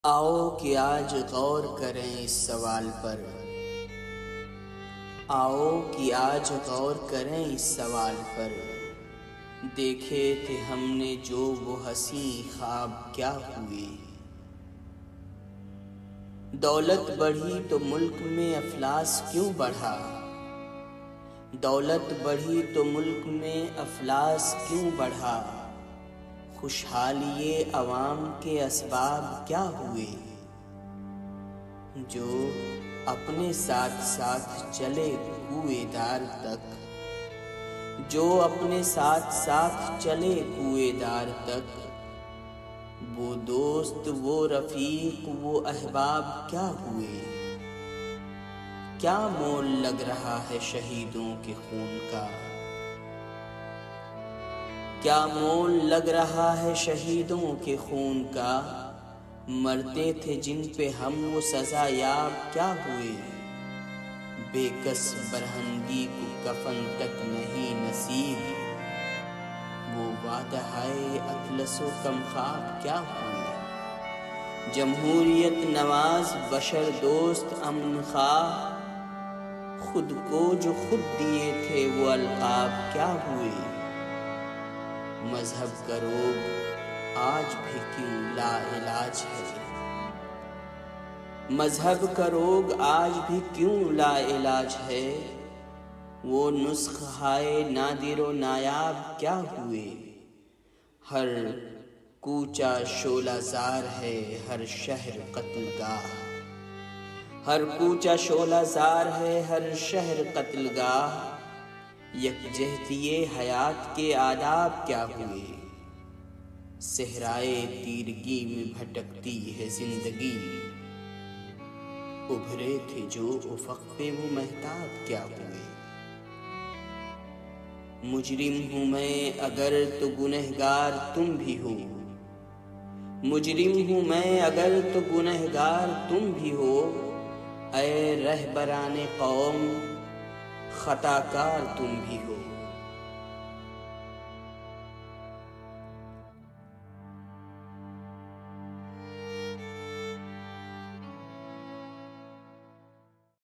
آؤ کہ آج غور کریں اس سوال پر، آؤ کہ آج غور کریں اس سوال پر، دیکھے تھے ہم نے جو وہ حسین خواب کیا ہوئے۔ دولت بڑھی تو ملک میں افلاس کیوں بڑھا، دولت بڑھی تو ملک میں افلاس کیوں بڑھا، خوشحالی عوام کے اسباب کیا ہوئے۔ جو اپنے ساتھ ساتھ چلے کوئے دار تک، جو اپنے ساتھ ساتھ چلے کوئے دار تک، وہ دوست وہ رفیق وہ احباب کیا ہوئے۔ کیا مول لگ رہا ہے شہیدوں کے خون کا، کیا مول لگ رہا ہے شہیدوں کے خون کا، مرتے تھے جن پہ ہم وہ سزا یاب کیا ہوئے۔ بے کس برہنگی کو کفن تک نہیں نصیب، وہ وعدہ ہے اطلس و کم خواب کیا ہوئے۔ جمہوریت نواز بشر دوست امن خواہ، خود کو جو خود دیے تھے وہ القاب کیا ہوئے۔ مذہب کا روگ آج بھی کیوں لا علاج ہے، مذہب کا روگ آج بھی کیوں لا علاج ہے، وہ نسخہ نادر و نایاب کیا ہوئے۔ ہر کوچہ شعلہ زار ہے ہر شہر قتل گاہ، ہر کوچہ شعلہ زار ہے ہر شہر قتل گاہ، یکجہتی حیات کے آداب کیا ہوئے۔ صحرائے تیرگی میں بھٹکتی ہے زندگی، ابھرے تھے جو افق پہ وہ مہتاب کیا ہوئے۔ مجرم ہوں میں اگر تو گنہگار تم بھی ہو، مجرم ہوں میں اگر تو گنہگار تم بھی ہو، اے رہبران قوم خطا کار تم بھی ہو۔